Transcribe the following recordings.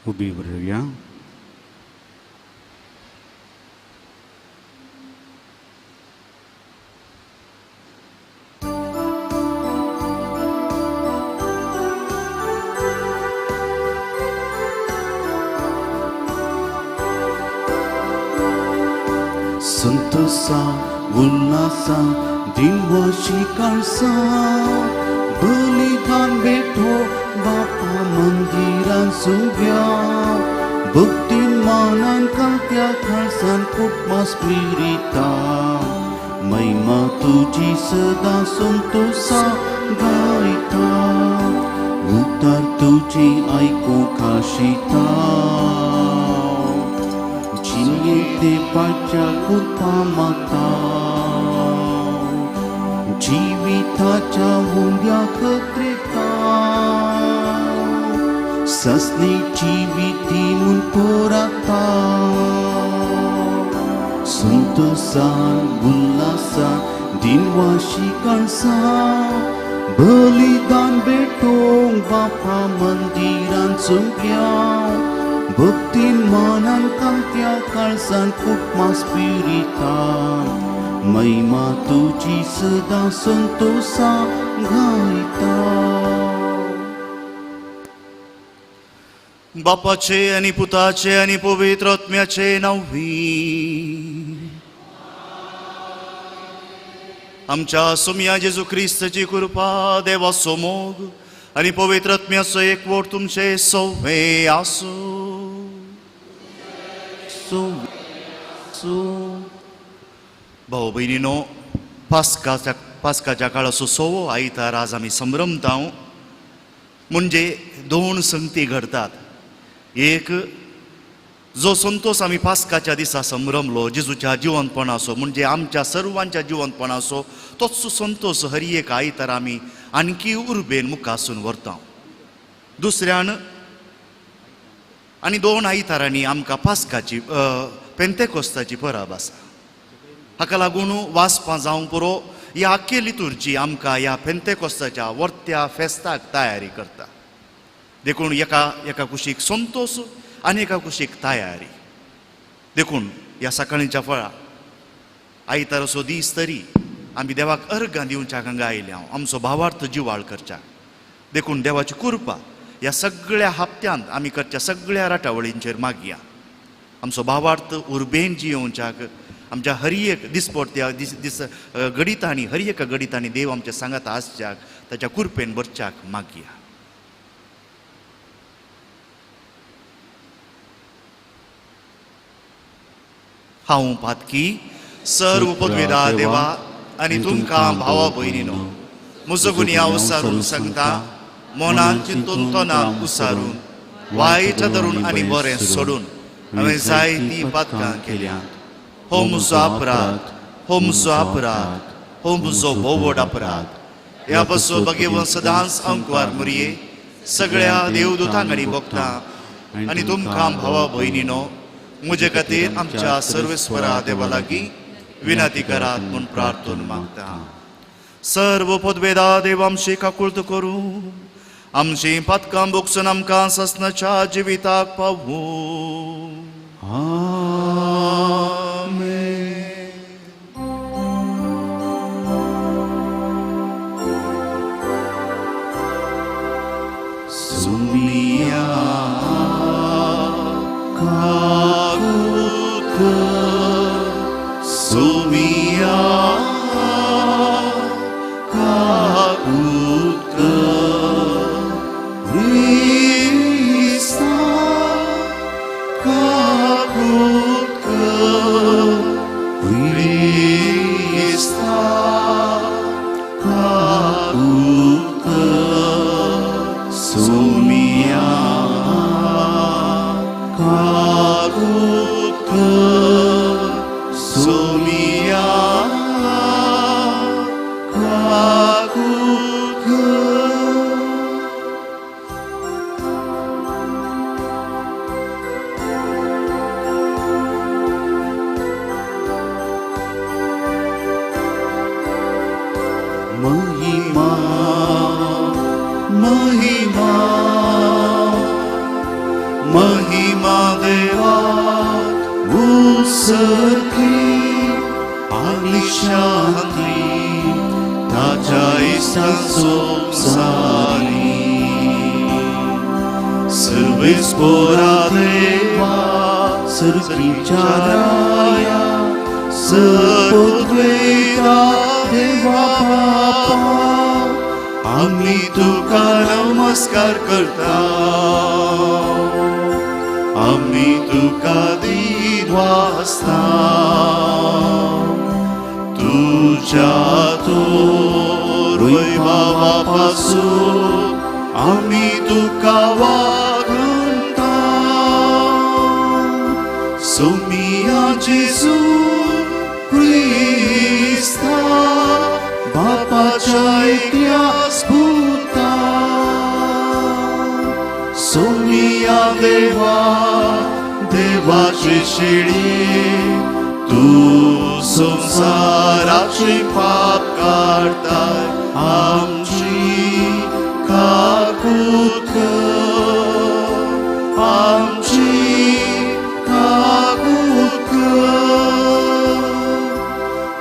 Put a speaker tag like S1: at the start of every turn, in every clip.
S1: उभी राहूया. संतोषा उल्लासा दिनवशी काळसा बलिदान भेटो बापा मंदिरान सुभ्या भक्तीन मानान कात्या खाळसान कुटमा स्पिरिता महिमा तुझी सदा संतोषा गायता उतार तुझी ऐकू खाशिता जिये पाच्या कृपा माता जीविताच्या मुंड्या खत्रेता ससली जीविती मुन पोराता संतोषान उल्लासा दिनवाशी काळसा बलिदान भेटोंक बापा मंदिरान चुंक्या भक्तीन मानान कांत्या काळसान कुटमा स्पिरिता महिमा तुझी सदा संतोषा गायता.
S2: बापाचे आणि पुताचे आणि पवित्र आत्म्याचे नावी आमच्या सोम्या जेजू ख्रिस्ताची कृपा देवाचो मोग आणि पवित्र आत्म्याचो एकवट तुमचे सौवे आसो. भाऊ बहिणीनो, पास्काच्या काळाचो सवो आयतार आज आमी संभ्रमता. म्हणजे दोन संगती घडतात. एक जो संतोष आमी पास्काच्या दिसा संभ्रमलो जेजूच्या जिवंतपणाचो, म्हणजे आमच्या सर्वांच्या जिवंतपणाचो, तोच संतोष हरी एक आयतार आमी आणखी उर्बेन मुखासून व्हरता. दुसऱ्यान आनी दोन आयतारांनी आमकां पास्काची पेंतेकोस्ताची परब आसा. हाका लागून वाचपां जावं पुरो ह्या आख्खे लितुर्जी आमकां ह्या पेंतेकोस्ताच्या वर्त्या फेस्ताक तयारी करता. देखून एका कुशीक संतोष आनी एका कुशीक तयारी. देखून ह्या सकाळीच्या फळा आयताराचो दीस तरी आमी देवाक अर्घां दिवच्याक हांगा आयले हांव आमचो भावार्थ जिवाळ करच्याक. देखून देवाची कृपा ह्या सगळ्या हप्त्यांत आमी करच्या सगळ्या राटावळींचेर मागया. आमचो भावार्थ उर्बेन जियोवच्याक आमच्या हरी एक दिसपडत्या दीस गणितांनी हरी एका गणितांनी देव आमच्या सांगात आसच्याक ताच्या कृपेन भरच्याक मागया. हांव पातकी सर्व पदवेदार देवा आनी तुमकां भावा भयणीनो, म्हजो गुन्या उसारून सांगता, मनान चिंतून तोंडान उसारून वायट धरून आनी बरें सोडून हांवें जायतीं पातकां केल्यात. हो म्हजो अपराध, हो म्हजो अपराध, हो म्हजो भोव व्हड अपराध. ह्या बसो बगेवन सदांच अंकवार मुरये सगळ्या देवदूतांक आनी भक्तांक आनी तुमकां भावा भयणीनो, म्हजे खातीर आमच्या सर्वेस्वरा देवा लागीं विनंती करात म्हूण प्रार्थना मागता. सर्व पदवेदार देव आमची काकुळट करूं, आमची पातकां भोगसून आमकां ससनाच्या जिविताक पावूं.
S1: सुमिया काकुळट सुमिया काकुळट ख्रिस्ता काकुळट ख्रिस्ता काकुळट सुमिया काकुळट सुमिया सारखी आणि शांती ताच्या इष्टां संसारी सर्वेस्परा देवा सर्गीच्या राया सर्वोद्वेदा देवा बापा आम्ही तुका नमस्कार करता आम्ही तुका दीन वाजता तुझ्या थोर वैभवापासून आम्ही तुका वागणता सोमिया जेजू ख्रिस्ता बापाच्या एकल्या स्फूर्ता सोमिया देवा देवाची शेळी तू संसाराची पाप काढताय आमची काकूत आमची काकूत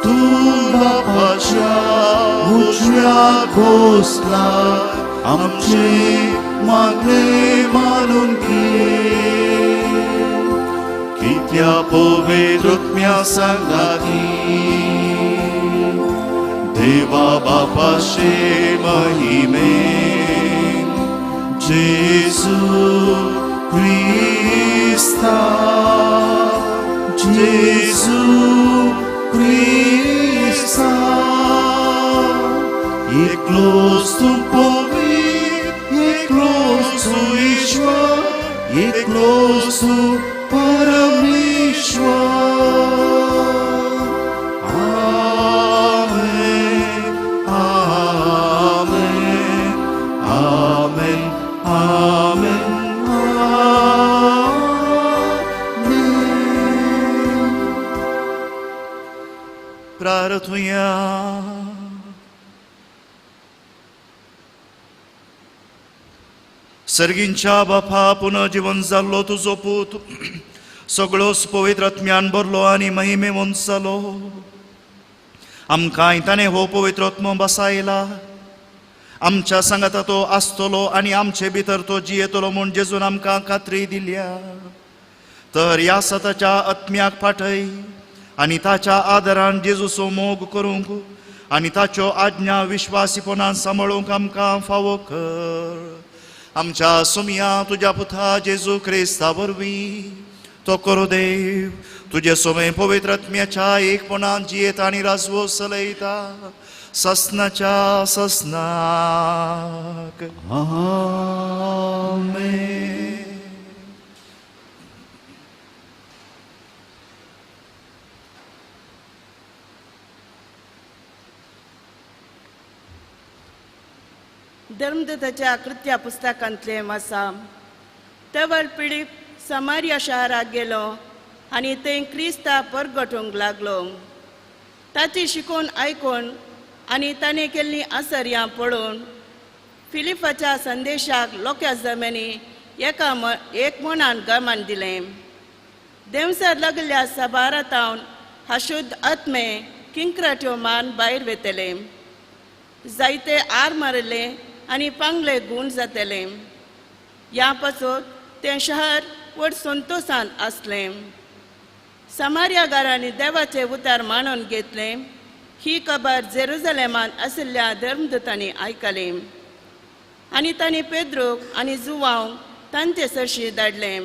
S1: तू बापाच्या उजव्या घोसला आमचे मागणे मानून घे कित्या पवित्रत्म्या संगाती देवा बापाशे महिमे जेजू ख्रिस्ता जेजू ख्रिस्ता एकलोच तू पवित्र एकलोच तू ईश्वर एकलोच तू परमेश्वर आमेन आमेन आमेन आमेन आमेन प्रार्थूया सर्गींच्या बापा पुनर्जीवन जाल्लो तुजो पूत सगळो पवित्र आत्म्यान भरलो आनी महिमेवंत जालो आमकां ताणें हो पवित्र आत्मो बसायला आमच्या सांगाता तो आसतलो आनी आमचे भितर तो जियेतलो म्हूण जेजून आमकां खात्री दिल्या तर ह्या सताच्या आत्म्याक फाटय आनी ताच्या आदारान जेजूचो मोग करूंक आनी ताच्यो आज्ञा विश्वासीपणान सांबाळूंक आमकां फावो कर आमच्या सुमिया तुज्या पुता जेजू क्रिस्ता वरवीं तो करो देव तुझे सोमे पवित्र आत्म्याच्या एकपणान जियेता आनी राजवो चलयता ससनाच्या ससनाक आमेन
S3: धर्मदूताच्या कृत्या पुस्तकांतले वाचा तेवळ पिडीप समारिया शाराक गेलो आनी थंय क्रिस्ता परगटूंक लागलो ताची शिकून आयकून आनी ताणें केल्लीं आसर्यां पळोवन फिलिपाच्या संदेशाक लोकां जमेनी एक मनान गमान दिलें देवसर लागल्या सभारातावन अशुद्ध आत्मे किंकराट्यो मान भायर वेतले जायते आर मारले आनी पांगले गूण जातले ह्या पासून तें शहर व्हड संतोशान आसलें समार्यागारांनी देवाचे उतार मानून घेतले ही खबर जेरुसलेमान आशिल्ल्या धर्मदूतांनी आयकली आनी तांणी पेद्रूक आनी जुवांक तांचे सरशी धाडले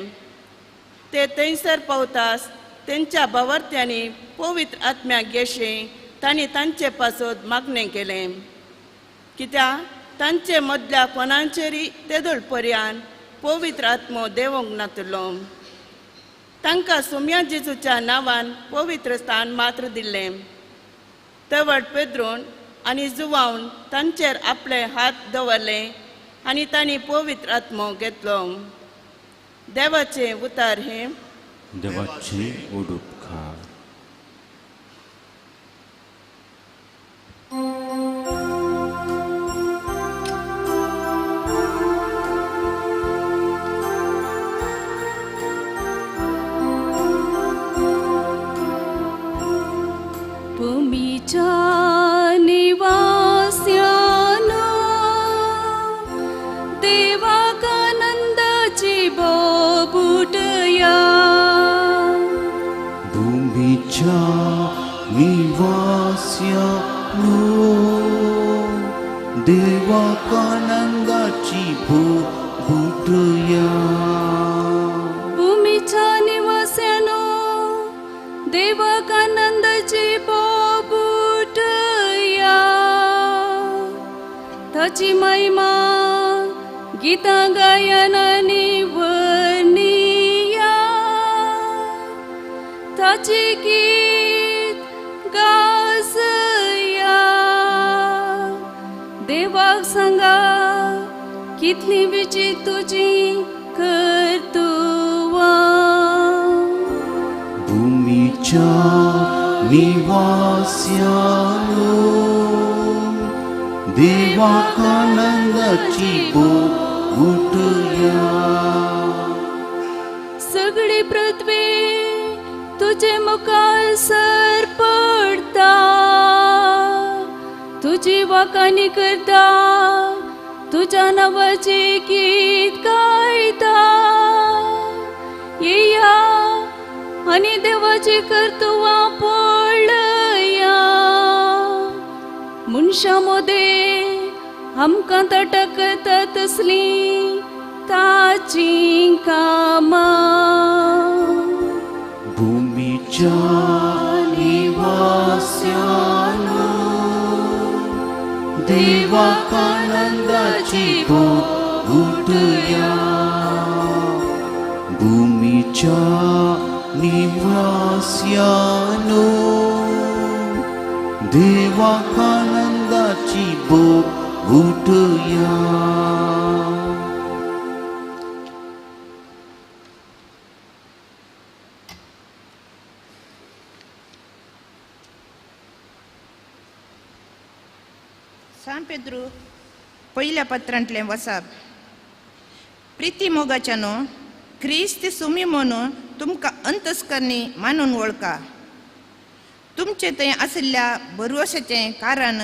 S3: ते थंयसर पावताच तेंच्या बावर्त्यांनी पवित्र आत्म्याक घेशी तांणी तांचे पासत मागणें केलें कित्याक तांचे मदल्या कोणाचेरी तेदोळ पर्यान पवित्र आत्मो देवोंक नातलो तांकां सोम्या जेजूच्या नांवान पवित्र स्थान मात्र दिल्लें तवड पेद्रोन आनी जुवावन तांचेर आपले हात दवरले आनी तांणी पवित्र आत्मो घेतलो देवाचे उतार हे
S4: देवाचे उडुपकार निवास्यानो देवाकानंदाची भूटया
S5: भूमीच्या निवास्यानो देवाकानंदाची बोबुटया ताची महिमा गीता गायनानी वर्णिया ताची गीत गाजया देवाक सांगा कितली विचित्र तुझी कर्तुवा
S4: भूमीच्या निवास्यानो देवाकानंदाची भूटया
S5: सगळी पृथ्वी तुझे मुखार सर पडता तुझी वाकानी करता तुझ्या नावाचे गीत गायता येया आणि देवाची कर्तुवा पळया मनशामध्ये आमकां तटकता तसली ताची कामां
S4: भूमीच्या निवास्यानो देवाकानंदाची भूटया भूमीच्या निवास्यानो देवाकानंदाची भूटया
S6: सांत पेद्रू पहिल्या पत्रांतले वसाप प्रिती मोगाच्यानो क्रिस्त सुमी म्हणून तुमकां अंतस्करणी मानून वळखा तुमचे थंय आशिल्ल्या भरवशाचें कारण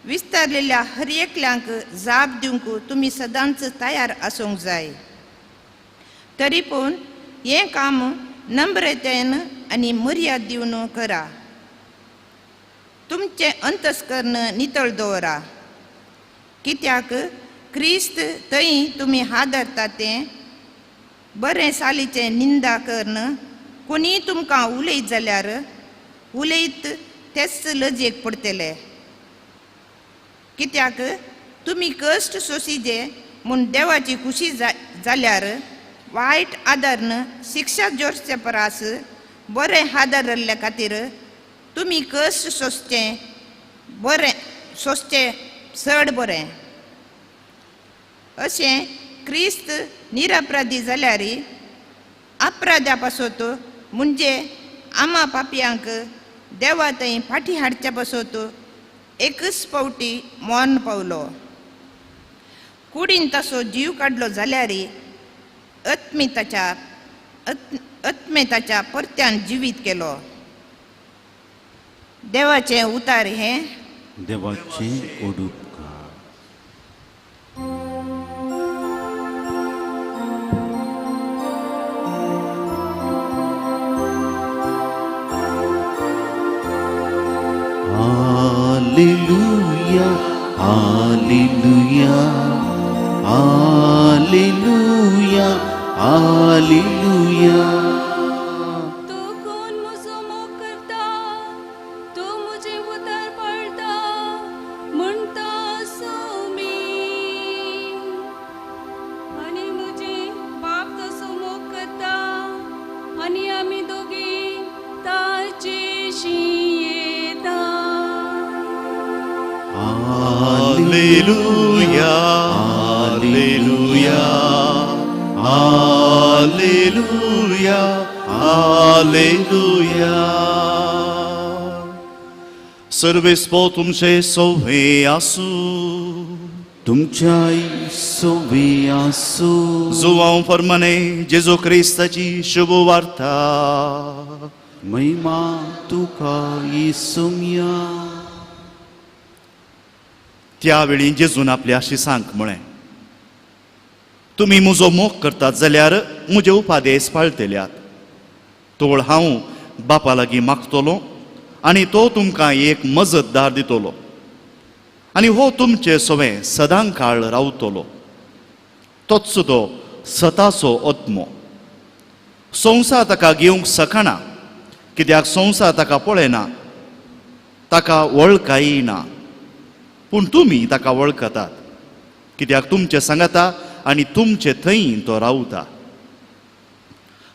S6: विस्तारलेल्या हर एकल्यांक जाप दिवंक तुमी सदांच तयार आसूंक जाय तरी पूण हें काम नम्रतेन आनी मर्याद दिवन करा तुमचे अंतस्करण नितळ दवरा कित्याक क्रिस्त थंय तुमी हादरता तें बरें सालीचें निंदा करन कोणी तुमकां उलयत जाल्यार उलयत तेच लजेक पडटले कित्याक तुमी कश्ट सोंसिजे म्हूण देवाची खुशी जाल्यार वायट आदरन शिक्षा जोडचे परास बरें हादरल्ले खातीर तुमी कश्ट सोंसचें चड बरें अशें क्रिस्त निरपराधी जाल्यार अपराध्या पासत म्हणजे आमा पापयांक देवा थंय फाटी हाडच्या पासत एकच फावटी मरण पावलो कुडीन ताचो जीव काडलो जाल्यार आत्मेताच्या परत्यान जिवीत केलो देवाचें उतार हें
S4: देवाचे ओडुपकार हालेलुया हालेलुया हालेलुया हालेलुया
S5: तू कोण मुझो मोग करता तू मुझे उतार पडता म्हणटा सुमी आणि मुझे बाप तसो मोग करता आणि आम्ही दोघी ताचेशी येता
S1: हालेलुया हालेलुया हालेलुया हालेलुया सर्वेस्पो तुमचे सोवे आसू
S4: तुमच्या सोबे आसू
S1: जुवांव फर्माने जेजू क्रिस्ताची शुभ वार्ता
S4: महिमा तुका येसुमिया
S1: त्यावेळी जेजून आपल्या शिसांक म्हळें तुमी म्हजो मोग करतात जाल्यार म्हजे उपादेस पाळटल्यात तोळ हांव बापा लागीं मागतलों आनी तो तुमकां एक मजतदार दितलो आनी हो तुमचे सवें सदां काळ रावतलो. तोच तो सताचो आत्मो. संवसार ताका घेवंक सकना, कित्याक संवसार ताका पळयना, ताका वळखय ना. पूण तुमी ताका वळखतात, कित्याक तुमचे सांगाता आनी तुमचे थंय तो रावता.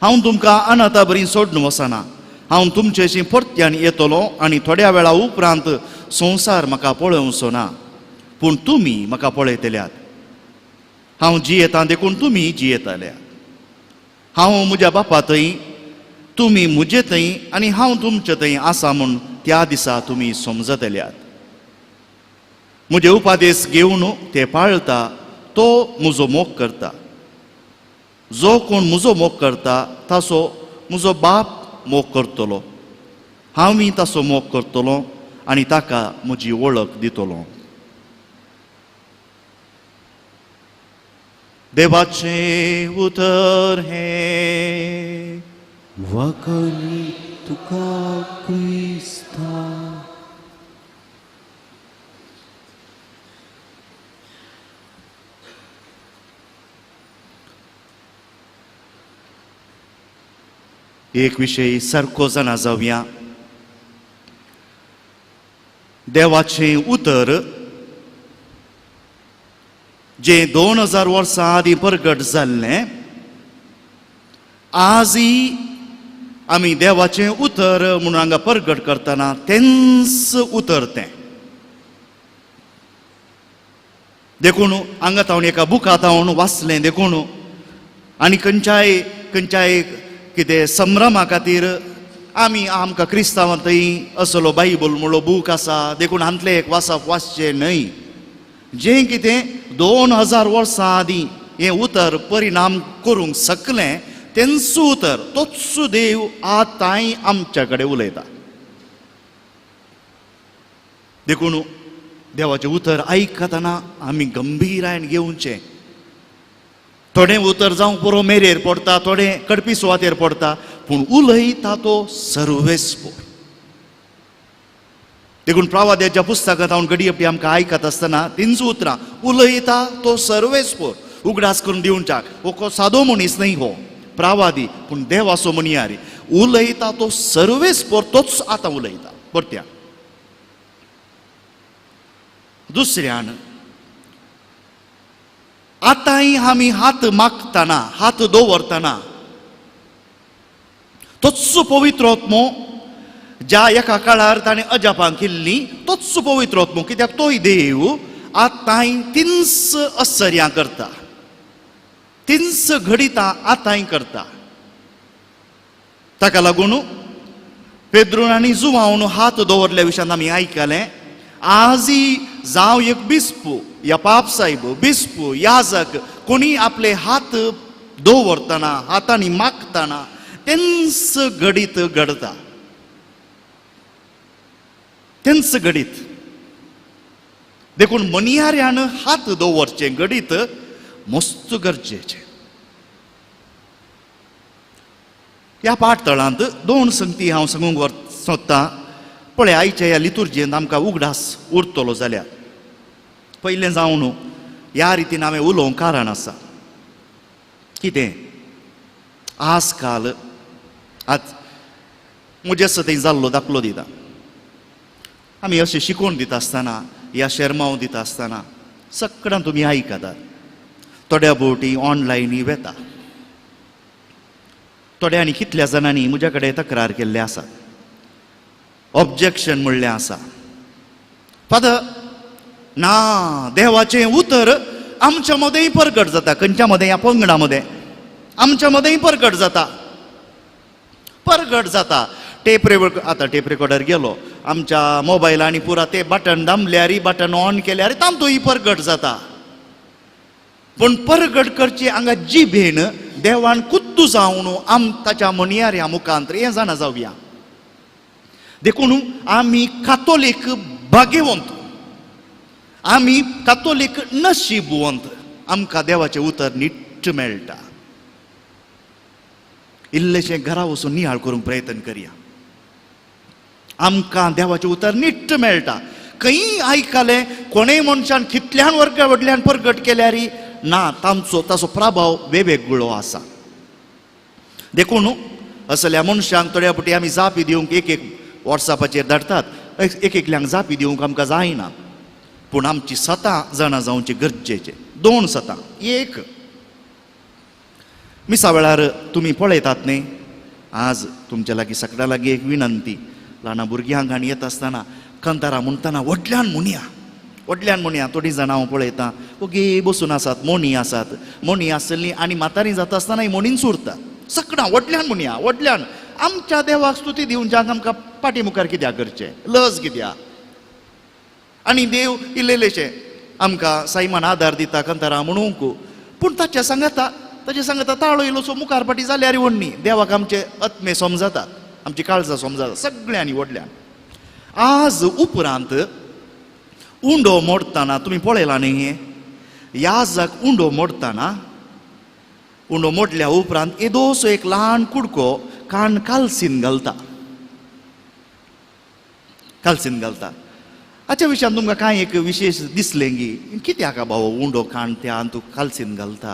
S1: हांव तुमकां अनाथा बरी सोडून वचना. हांव तुमचेशी परत्यान येतलो आनी थोड्या वेळा उपरांत संवसार म्हाका पळोवचो ना, पूण तुमी म्हाका पळयतल्यात. हांव जियेतां देखून तुमी जियेताल्या. हांव म्हज्या बापा थंय, तुमी म्हजे थंय आनी हांव तुमचे थंय आसा म्हूण त्या दिसा तुमी समजतल्यात. म्हजे उपादेश घेवन ते पाळटा तो म्हजो मोग करता. जो कोण म्हजो मोग करता ताचो म्हजो बाप मोग करतलो. हांव ताचो मोग करतलो आनी ताका म्हजी वळख दितलो. देवाचें उतर हें.
S4: वाकली तुका क्रिस्ता.
S1: एक विशय सारको जाणा जावया. देवाचें उतर जे 2000 वर्सां आदीं प्रगट जाल्लें, आजय आमी देवाचें उतर म्हणून हांगा प्रगट करतना तेंच उतर तें. देखून हांगा हांव एका बुकांत हांव वाचलें देखून आनी खंयच्याय कितें संभ्रमा खातीर आमी आमकां क्रिस्तांवां थंय असलो बायबल म्हणलो बूक आसा देखून हांतलें एक वाचप वाचचें न्हय. जें कितें 2000 वर्सां आदीं हें उतर परिणाम करूंक शकलें तेंच उतर तोच देव आतांय आमच्या कडेन उलयता. देखून देवाचें उतर आयकतना आमी गंभीरायेन घेवचें. थोडें उतर जावं पुरो मेरेर पडटा, थोडें कडपी सुवातेर पडटा, पूण उलयता तो सर्वेस्पर. देखून प्रवाद्याच्या पुस्तकांत हांव घडी अपटी आमकां आयकत आसतना तींच उतरां. उलयता तो सर्वेस्पर. उगडास करून दिवच्याक हो सादो मनीस न्हय, हो प्रवादी, पूण देवाचो मनियारी. उलयता तो सर्वेस्पर, तोच आतां उलयता परत्या. दुसऱ्यान आतांय आमी हात मागतना, हात दवरतना तोच पवित्र आत्मो ज्या एका काळार ताणें अजापांक केल्ली तोच पवित्र आत्मो, कित्याक तोय देव आतांय तिन्स आश्चर्यां करता, तिन्स घडितां आतांय करता. ताका लागून पेद्रून आनी जुवावन हात दवरल्या विशयान आमी आयकलें. आजय जावं एक बिस्पू या पापसाहेब, बिस्पू, याजक कोणी आपले हात दवरतना, हातांनी मागतना तेंच घडीत घडता, तेंच घडीत. देखून मनियाऱ्यान हात दवरचे घडीत मस्त गरजेचें. ह्या पाठतळांत 2 संगती हांव सांगूंक सोदतां. पळय, आयच्या ह्या लितुर्जेंत आमकां उगडास उरतलो जाल्यार पयलें जावन ह्या रितीन हांवें उलोवंक कारण आसा. कितें आज काल म्हजे थंय जाल्लो दाखलो दिता. आमी अशें शिकोवन दिता आसतना, ह्या शर्माव दिता आसतना सगळ्यां तुमी आयकतात. थोड्या भोवटी ऑनलायन वेता. थोड्यांनी कितल्या जाणांनी म्हज्या कडेन तक्रार केल्ले आसा, ऑब्जेक्शन म्हणलें आसा. फादर, ना, देवाचें उतर आमच्या मदेंय प्रगट जाता. खंयच्या मदें? ह्या पंगडा मदें आमच्या मदेंय प्रगट जाता, प्रगट जाता. आतां टेप रेकॉर्डर गेलो आमच्या मोबायलांनी पुरा ते बटन दामल्यार, बटन ऑन केल्यार तांतूय प्रगट जाता. पूण प्रगट करची हांगा जिबेन देवान कुद्दू जावन ताच्या मनियाऱ्या मुखांत हें जाणा जावया. देखून आमी कातोलीक भाग्यवंत, आमी कातोलीक नशीबवंत. आमकां देवाचें उतर नीट मेळटा. इल्लेशें घरा वचून नियाळ करूंक प्रयत्न करया. आमकां देवाचें उतर निट्ट मेळटा. खंयी आयकलें कोणेय मनशान कितल्यान व्हडल्यान प्रगट केल्यार ना, ताचो प्रभाव वेगवेगळो आसा. देखून असल्या मनशांक थोड्या फावटी आमी जापी दिवंक एक वॉट्सॅपाचेर धाडटात, एकल्यांक जापी दिवंक आमकां जायना. पूण आमची सतां जाणां जावचें गरजेचें. 2 सतां. एक, मिसा वेळार तुमी पळयतात न्ही, आज तुमच्या लागीं सगळ्या लागीं एक विनंती. ल्हान भुरग्यांक आनी येता आसतना कंतारा म्हणटना व्हडल्यान म्हणया. थोडीं जाणां हांव पळयतां ओगे बसून आसात, मोणी आसात. मोणी आसलीं आनी म्हातारीं जाता आसतना मोणीन सुरता. सगळां व्हडल्यान म्हणया, व्हडल्यान. आमच्या देवाक स्तुती दिवच्याक आमकां पाटी मुखार कित्याक करचें, लज कित्याक. आनी देव इल्लेशें आमकां सायमान आदार दिता कंतारा म्हणूंक. पूण ताचे सांगता ताळो इल्लोसो मुखार पाटी जाल्यार व्हडणी. देवाक आमचे आत्मे समजतात, आमची काळजां समजतात, सगळ्यांनी व्हडल्यान. आज उपरांत उंडो मोडटाना तुमी पळयलां न्ही, याजाक उंडो मोडटाना, उंडो मोडल्या उपरांत येदोसो एक ल्हान कुडको कान कालसीन घालता. हाच्या विशयान तुमकां कांय एक विशेश दिसलें की कित्याक बाबा उंडो कान त्या तूं कालसीन घालता.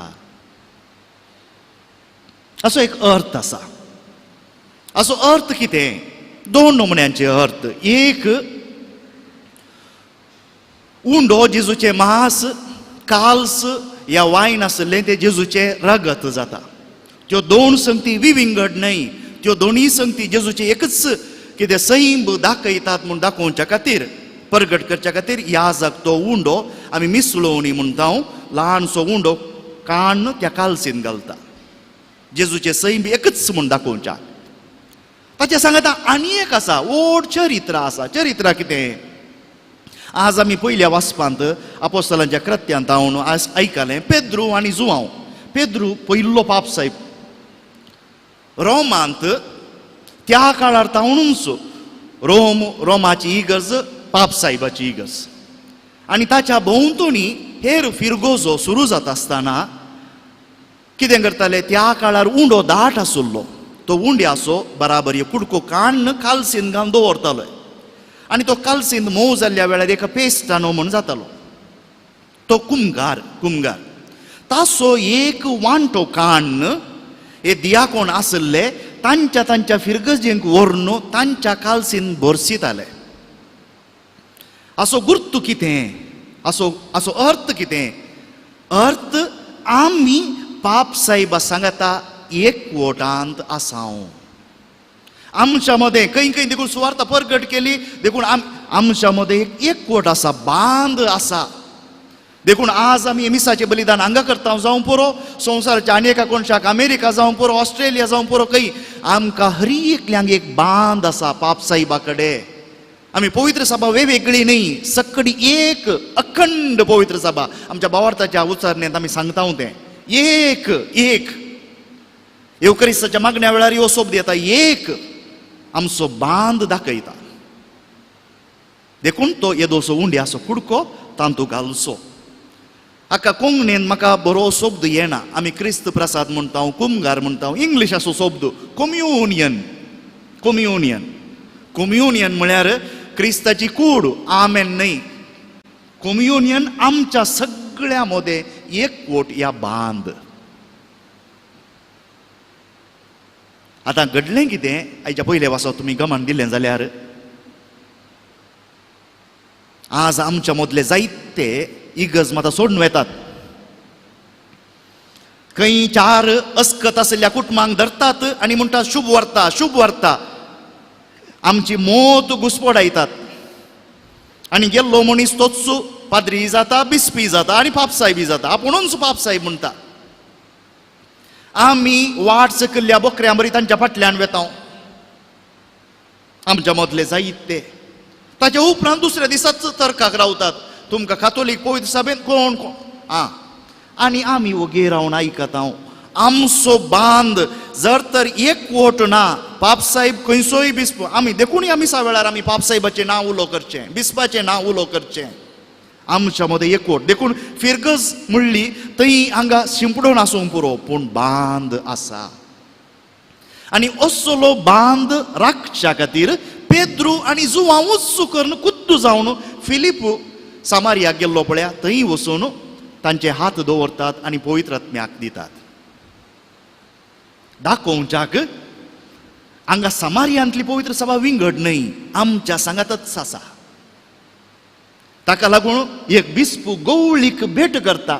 S1: असो एक अर्थ आसा. असो अर्थ कितें? 2 नमुन्यांचे अर्थ. एक, उंडो जेजूचें मांस, काल्स या वायन आसलें तें जेजूचें रगत जाता. त्यो 2 संगती विविंगड न्हय, त्यो दोनूय संगती जेजूचें एकच कितें सैम दाखयतात म्हूण दाखोवच्या खातीर, प्रगट करच्या खातीर याजाक तो उंडो आमी मिसळोवणी म्हणटा, ल्हानसो उंडो काण त्या कालसीन घालता. जेजूचें सैम एकच म्हूण दाखोवच्या. ताचे सांगता आनी एक आसा, व्हड चरित्र आसा. चरित्र कितें? आज आमी पयल्या वाचपांत आपोस्तलांच्या कृत्यांत हांव आयकलें पेद्रू आनी जुवांव. पेद्रू पयलो पापसाहेब. रोमांत त्या काळार तावणूच रोमाची इगर्ज पापसाहेबाची इगर्ज. आनी ताच्या भोंवतणी हेर फिरगोजो सुरू जाता आसतना कितें करताले? त्या काळार उंडो दाट आसुल्लो. तो उंड्याचो बराबर एक कुडको काण कालसीन घालून दवरतालो. आनी तो कालसीन मोव जाल्ल्या वेळार एका पेस्टानो म्हूण जातालो. तो कुमगार. ताचो एक वांटो काण हे दियाकोन आसले तांच्या फिरगजेंक व्हरून तांच्या कालसीन भरसिताले. असो गुर्त कितें? असो अर्थ कितें? अर्थ आमी पापसाहेबा सांगता एकवटांत आसांव. आमच्या मदें खंय देखून सुवार्ता प्रगट केली देखून आमच्या मदें एकवट आसा, बांद आसा. देखून आज आमी मिसाचें बलिदान हांगा करता जावं पुरो, संवसाराच्या आनी एका कोणशाक अमेरिका जावं पुरो, ऑस्ट्रेलिया जावं पुरो, खंय आमकां हर एकल्यांक एक बांद आसा पापसाहेबा कडेन. आमी पवित्र सभा वेगवेगळी न्ही, सकडी एक अखंड पवित्र सभा. आमच्या भावार्थाच्या उच्चारणेंत आमी सांगता तें एक. येवकरिस्ताच्या मागण्या वेळार ह्यो शब्द येता, एक आमचो बांद दाखयता. देखून तो येदोसो उंड्याचो कुडको तांतूं घालचो. हाका कोंकणीन म्हाका बरो शब्द येना. आमी क्रिस्त प्रसाद म्हणटा, कुमगार म्हणटा, इंग्लिशाचो शब्द कम्युनियन. कम्युनियन म्हळ्यार क्रिस्ताची कूड, आमेन न्हय. कम्युनियन आमच्या सगळ्या मदें एकवट या बांद. आतां घडलें कितें? हाच्या पयले वाचो तुमी गमान दिलें जाल्यार आज आमच्या मदले जायते इगज मात सोडून वेतात. खंय 4 अस्कत आसलेल्या कुटुंबांक धरतात आनी म्हणटात शुभ वार्ता. आमची मोत घुस्पडायतात आनी गेल्लो मनीस तोच पाद्री जाता, बिस्पी जाता आनी पापसाहेबी जाता. आपुणूच पापसाहेब म्हणटा. आमी वाट सकयल्ल्या बोकऱ्या बरी तांच्या फाटल्यान वेता. आमच्या मदले जायते ताच्या उपरांत दुसऱ्या दिसाच तर्काक रावतात. तुमकां कातोलीक पवित्र सभेन कोण आनी आमी वगे रावन आयकता. आमचो बांद जर तर एकवट ना, पापसाहेब खंयचोय बिस्प आमी देखून आमी वेळार आमी पापसाहेबाचें नांव उलो करचें, बिस्पाचें नांव उलो करचें. आमच्या मदें एकवट. देखून फिरगज म्हणली थंय हांगा शिंपडून आसूंक पुरो, पूण बांद आसा. आनी असलो बांद राखच्या खातीर पेद्रू आनी जुवांव उच्च करून कुद्दू जावन फिलीप सामारियाक गेल्लो पळया, थंय वचून तांचे हात दवरतात आनी पवित्र आत्म्याक दितात. दाखोवच्याक हांगा सामारियांतली पवित्र सभा विंगड न्हय, आमच्या सांगातच आसा. ताका लागून एक बिस्पू गवळीक भेट करता.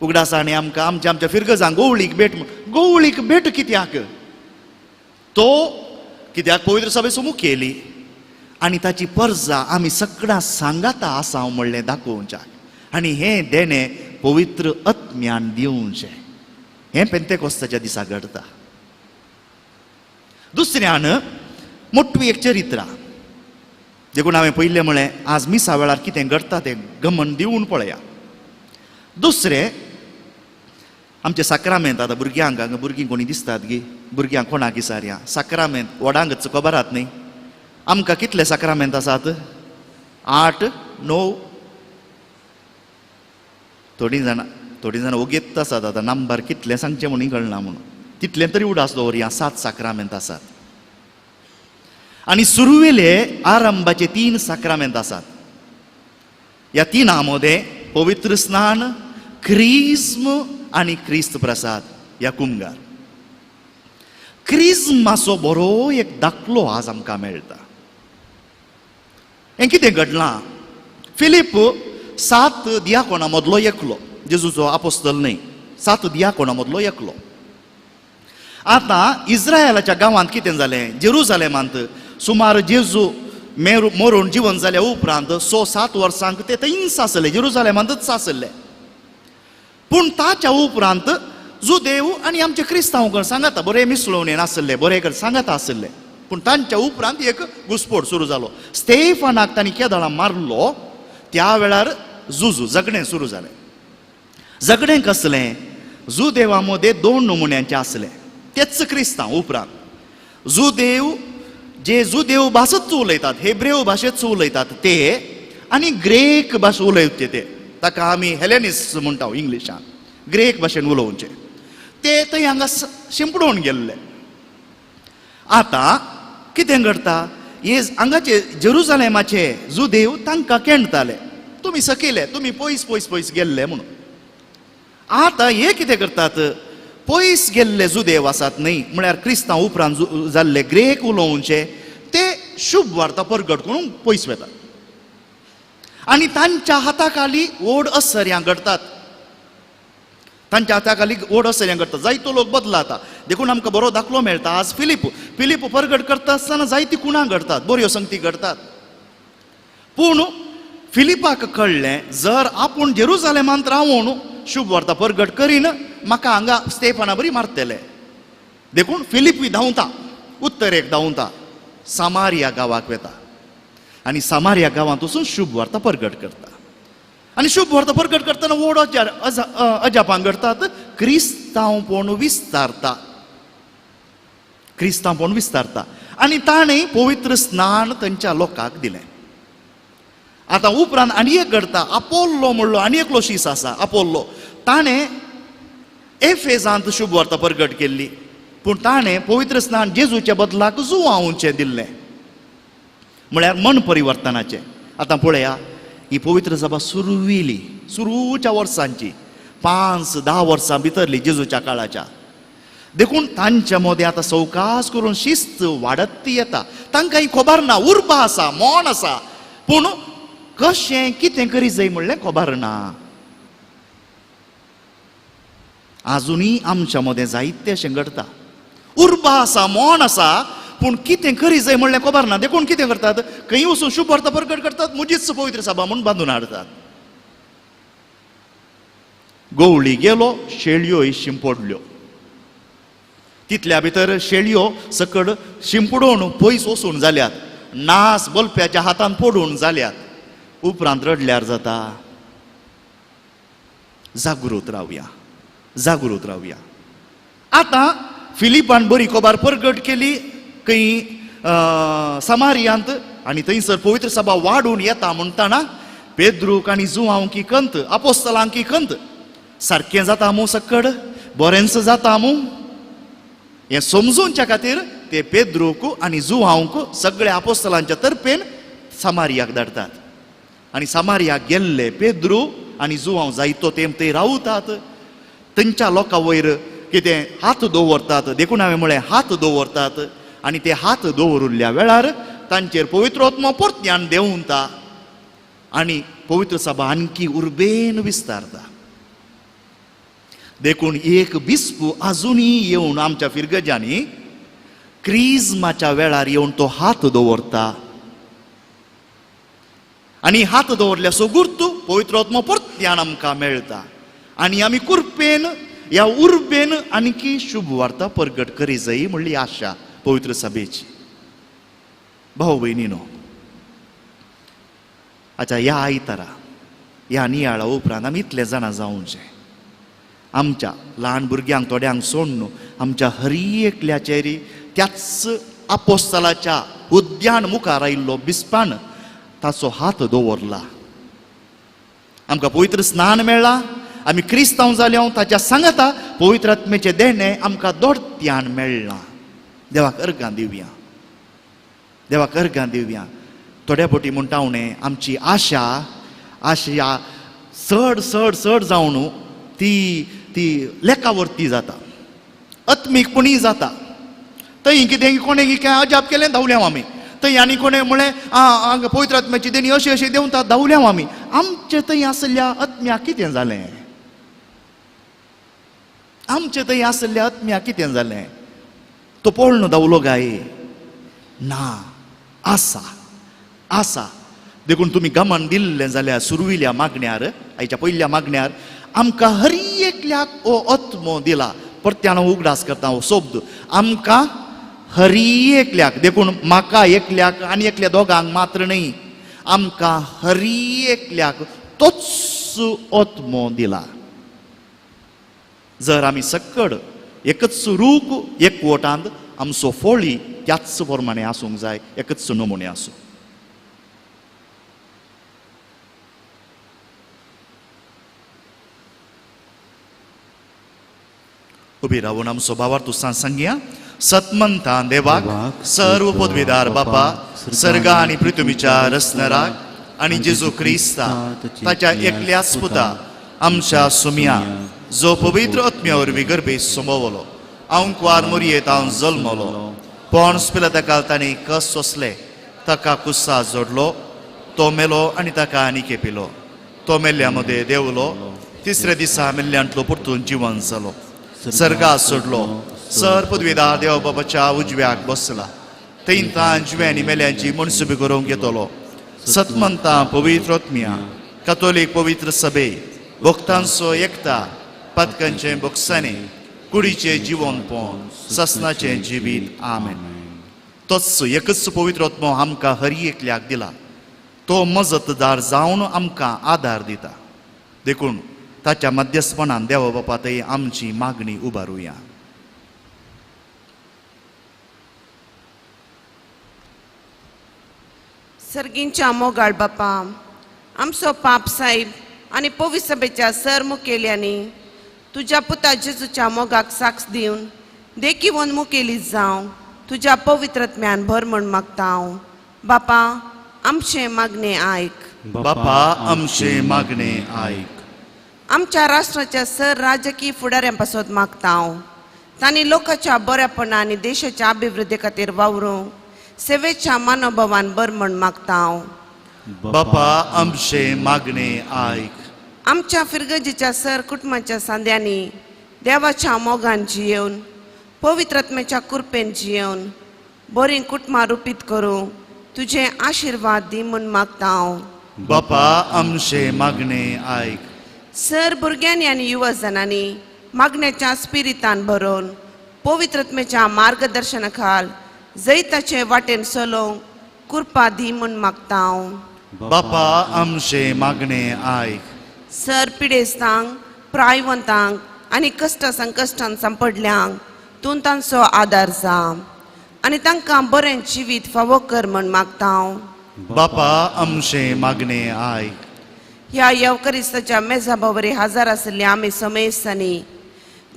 S1: उगडासांनी आमकां आमच्या फिरगजांक गवळीक भेट कित्याक? तो कित्याक पवित्र सभेसमूह केली आनी ताची पर्जा आमी सगळ्यां सांगाता आसा म्हणलें दाखोवच्याक. आनी हें देणें पवित्र आत्म्यान दिवचें. हें पेंतेकोस्ताच्या दिसा घडटा. दुसऱ्यान मोठवी एक चरित्रां देखून हांवें पयलें म्हळें आज मिसा वेळार कितें घडटा तें गमन दिवन पळया. दुसरें आमचे साक्रामेंत. आतां भुरग्यांक हांगा भुरगीं कोणी दिसतात गे, भुरग्यांक कोणाक विचारया. साक्रामेंत व्हडांक खबर आहात न्ही? आमकां कितले साक्रामेंत आसात? 8, 9. थोडीं जाणां ओगेत आसात. आतां नंबर कितले सांगचें म्हणून कळना म्हणून तितलें तरी उडास दवरया. 7 साक्रामेंत आसात. आनी सुरवेले आरंभाचे 3 साक्रामेंत आसात. ह्या 3 मध्ये पवित्र स्नान, क्रिस्म आनी क्रिस्त प्रसाद ह्या कुमगार. क्रिस्माचो बरो एक दाखलो आज आमकां मेळटा. हें कितें घडलां? फिलीप 7 दियाकोना मदलो एकलो, जेजूचो आपोस्तल न्हय, 7 दियाकोना मदलो एकलो. आतां इस्रायलाच्या गांवांत कितें जालें? जेरुजालेमांत सुमार जेजू मरून जिवन जाल्या उपरांत 6-7 वर्सांक ते थंयच आसले, जेरुजालेमांतच आसले. पूण ताच्या उपरांत जुदेव आनी आमचे क्रिस्तांव सांगाता बरे मिसळून नासले, बरे सांगाता आसले. पूण तांच्या उपरांत एक घुसपोट सुरू जालो. स्तेफानाक तांणी केदळां मारलो. त्या वेळार झगडें सुरू जालें. झगडें कसलें? जुदेवा मदें 2 नमुन्यांचें आसलें. तेच क्रिस्तांव उपरांत जुदेव भाशेच उलयतात, हेब्रेव भाशेच उलयतात ते, आनी ग्रेक भाशा उलयचे ते, ताका आमी हेलेनिस्ट म्हणटा इंग्लिशान, ग्रेक भाशेन उलोवचे ते थंय हांगा शिंपडून गेल्ले. आतां कितें घडटा? हे हांगाचे जेरुजालेमाचे जुदेव तांकां केणताले, तुमी सकयले, तुमी पयस गेल्ले म्हणून. आतां हे कितें करतात? पयस गेल्ले जुदेव आसात न्हय, म्हळ्यार क्रिस्तांव उपरांत जाल्ले ग्रेक उलोवचे ते शुभ वार्ता परगट करून पयस वेतात. आनी तांच्या हाताखाली ओड अस्सर्यां घडतात. तांच्या हाताखाली ओड अस्सर्यां घडतात. जायतो लोक बदलाता. देखून आमकां बरो दाखलो मेळटा. आज फिलीप परगट करता आसतना जायतीं कुणां घडतात, बऱ्यो संगती घडतात. पूण फिलिपाक कळ्ळें जर आपूण जेरुजालेमांत रावून शुभ वार्ता परगट करीन, म्हाका हांगा स्तेफाना बरी मारतले. देखून फिलीप धांवता, उत्तरेक धांवता, सामारिया गांवाक वेता. आनी सामारिया गांवांत वचून शुभ वार्ता परगट करता. आनी शुभ वार्ता परगट करतना व्हड अजापां घडतात. क्रिस्तांवपण विस्तारता. आनी ताणें पवित्र स्नान तांच्या लोकांक दिलें. आतां उपरांत आनी एक घडटा. आपोल्लो म्हणलो आनी एकलो शीस आसा. आपोल्लो ताणें एफेजांत शुभ वार्ता परगट केल्ली, पूण ताणें पवित्र स्नान जेजूच्या बदलाक जुवांवचें दिल्लें, म्हळ्यार मन परिवर्तनाचें. आतां पळया, ही पवित्र सभा सुरूच्या वर्सांची 5-10 वर्सां भितरली जेजूच्या काळाच्या. देखून तांच्या मदें आतां सवकास करून शिस्त वाडत येता. तांकां ही खबर ना, उर्बा आसा, मोन आसा, पूण कशें कितें करी जाय म्हणलें खबर ना. आजुनी आमच्या मदें जायतें अशें घडटा. उर्बा आसा, मोन आसा, पूण कितें करी जाय म्हणलें खबर ना. देखून कितें करतात? खंय वचून शुभ वार्ता परगट करतात, म्हजीच पवित्र सभा म्हणून बांदून हाडतात. गवळी गेलो, शेळयो शिंपडल्यो. तितल्या भितर शेळयो सकड शिंपडून पयस वचून जाल्यात, नास बल्प्याच्या हातान पडून जाल्यात. उपरांत रडल्यार जाता. जागृत रावया. आतां फिलिपान बरी खबर परगट केली खंय समारियांत, आनी थंयसर पवित्र सभा वाडून येता म्हणटाना पेद्रूक आनी जुवांवकी कंत, आपोस्तलांकी कंत सारकें जाता मू सकड, बरेंच जाता मू, हें समजूनच्या खातीर ते पेद्रूक आनी जुवांक सगळ्या आपोस्तलांच्या तर्फेन समारियाक धाडटात. आनी समारियाक गेल्ले पेद्रू आनी जुवांव जायतो तेम थंय रावतात. थंयच्या लोकां वयर कितें हात दवरतात, देखून हांवें म्हळें हात दवरतात. आनी ते हात दवरिल्ल्या वेळार तांचेर पवित्र आत्मा परत्यान देंवता आनी पवित्र सभा आणखी उर्बेन विस्तारता. देखून एक बिस्पू अजुनूय येवन आमच्या फिरगज्यांनी क्रिस्माच्या वेळार येवन तो हात दवरता आनी हात दवरल्या सोगुर्त पवित्र आत्मा परत्यान आमकां मेळटा आनी आमी कुरपेन ह्या उर्बेन आणखी शुभ वार्ता परगट करी जायी म्हणली आशा पवित्र सभेची. भाऊ भयणीनो, आतां ह्या आयतारा ह्या नियाळा उपरांत आमी इतले जाणां जावचे. आमच्या ल्हान भुरग्यांक थोड्यांक सोड न्हू, आमच्या हर एकल्याचेर त्याच आपोस्तलाच्या उद्यान मुखार आयिल्लो बिस्पान ताचो हात दवरला. आमकां पवित्र स्नान मेळ्ळा, आमी क्रिस्तांव जाल्यो ताच्या सांगाता पवित्र आत्मेचें देणें आमकां दोडत्यान मेळ्ळां. देवाक अर्गां दिवया, देवाक अर्गां दिवया. थोड्या फावटी म्हणटा हांव आमची आशा आशा चड चड चड जावन ती लेखावरती जाता, आत्मीकपणी जाता. थंय कितें कोणें काय अजाप केलें धांवल्या आमी. थंय आनी कोणें म्हळें पवित्र आत्म्याची देणी अशी अशी देंवता धांवल्या आमी. आमचे थंय आसल्या आत्म्याक कितें जालें? आमचे थंय आसल्या आत्म्याक कितें जालें? तो पळोवन धांवलो गाय ना? आसा आसा. देखून तुमी गमन दिल्लें जाल्यार सुरविल्ल्या मागण्यार आयच्या पयल्या मागण्यार आमकां हर एकल्याक हो आत्मो दिला. परत्यान उगडास करता हो शब्द आमकां हर एकल्याक. देखून म्हाका एकल्याक आनी एकल्या दोगांक मात्र न्ही, आमकां हर एकल्याक तोच आत्मो दिला. जर आमी सक्कड एकच रूख एकवटांत आमचो फोळी त्याच प्रमाणे आसूंक जाय, एकच नमुने आसूं. उबी रावून आमचो भावार्थू सांगया. सतमंता देवाक सर्व पदवीदार बापा सर्गा आनी पृथ्वीच्या रचणाराक आनी जेजू क्रिस्ता ताच्या एकल्याच पुता आमच्या सुमिया जो पवित्र आत्म्या वरवीं गर्भेत सोमवलो, हांव कुवार मोरयेंत हांव जल्मलो, पोन्स पिलाताकाल तांणी कस सोंसले, ताका कुस्सा जोडलो, तो मेलो आनी ताका आनी केपिलो, तो मेल्ल्या मदें देंवलो, तिसऱ्या दिसा मेल्ल्यांतलो परतून जिवंत जालो, सर्गात सोडलो, सर पदवीदार देव बाबाच्या उजव्याक बसला, थंय तां जिव्यांनी मेल्यांची मनसुबी करूंक येतलो. सतमंता पवित्र आत्म्या कॅथोलीक पवित्र सभे भक्तांचो एकता पदकांचे बक्षाने कुडीचे जिवनपण ससनाचे जिवीत आमेन. तोच एकच पवित्र आत्मो आमकां हर एकल्याक दिला. तो मजतदार जावन आमकां आदार दिता. देखून ताच्या मध्यस्थपणान देव बापा थंय आमची मागणी उबारुया.
S7: सर्गींच्या मोगाळ बापा, आमचो पाप साहेब आनी पवित्र सभेच्या सर मुखेल्यांनी तुज्या पुता जेजूच्या मोगाक साक्ष दिवन देखी वन मुखेली जावं तुज्या पवित्रत्म्यान भर म्हण मागता हांव. बापा, आमचे मागणे आयक.
S1: बापा, आमचे मागणे आयक.
S7: आमच्या राष्ट्राच्या सर राजकीय फुडाऱ्यांपासून मागता हांव. तांणी लोकांच्या बऱ्यापणा आनी देशाच्या अभिवृद्धी खातीर वावरूंक सेवेच्या मनोभावान बर म्हण मागता हांव.
S1: बापा, आमचे मागणे आयक.
S7: आमच्या फिरगजीच्या सर कुटुंबाच्या सांद्यांनी देवाच्या मोगान जियेवन पवित्रत्मेच्या कृपेन जियेवन बरी कुटुंबां रुपीत करूंक तुझे आशीर्वाद दी म्हण मागता हांव.
S1: बापा, आमचे मागणे आयक.
S7: सर भुरग्यांनी आनी युवजनांनी मागण्याच्या स्पिरितान भरोवन पवित्रत्मेच्या मार्गदर्शनाखाल जैताचे वाटेन चलोवंक कृपा दी म्हण मागता हांव.
S1: बापा, आमचे मागणे आयक.
S7: सर पिडेस्तांक प्रायवंतांक आनी कश्ट संकश्टान सांपडल्यांक तूं तांचो आदार जा आनी तांकां बरें जिवीत फावो कर म्हण मागता हांव.
S1: बापा, आमचे मागणे आयक.
S7: ह्या येवकरिस्ताच्या मेजाबावरी हजर आशिल्ले आमी समेस्तांनी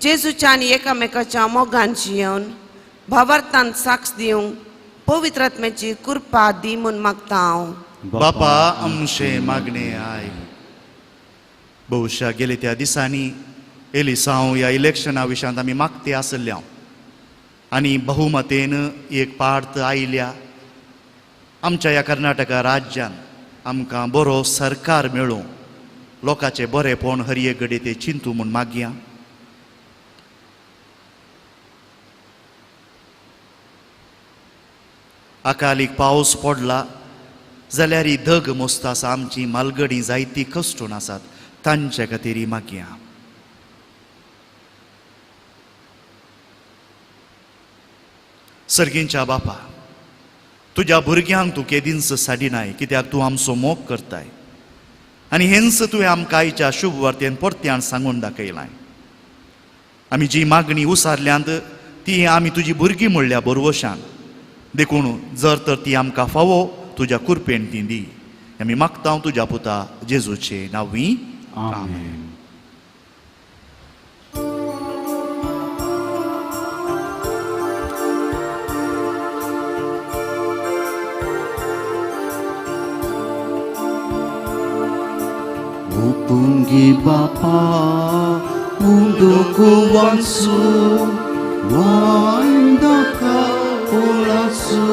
S7: जेजूच्या आनी एकामेकाच्या मोगान जियोवन भावार्थान साक्ष दिवंक पवित्र आत्म्याची कृपा दी म्हूण मागता हांव.
S1: बापा आमचे मागणे आय. बहुशा गेले त्या दिसांनी एलिसांव ह्या इलेक्शना विशयांत आमी मागते आसल्या आनी बहुमतेन एक पार्थ आयल्या. आमच्या ह्या कर्नाटका राज्यान आमकां बरो सरकार मेळूं, लोकांचे बरेपण हर एक घडी ते चिंतू म्हूण मागया. अकालीक पावस पडला जाल्यार ही धग मोस्त आसा, आमची मालगडी जायती कश्टून आसात, तांचे खातीर ही मागया. सर्गींच्या बापा, तुज्या भुरग्यांक तूं केदींच साडिनाय, कित्याक तूं आमचो मोग करताय आनी हेंच तुवें आमकां आयच्या शुभ वार्तेन परत्यान सांगून दाखयलाय. आमी जी मागणी उसारल्यांत ती आमी तुजी भुरगीं म्हणल्या बरोवशान, देखून जर तर ती आमकां फावो तुज्या कृपेन ती दी. आमी मागता तुज्या पुता जेजूचे नांवी.
S4: आमेन. Upungi Bapa unduku wansu wandaka pulasu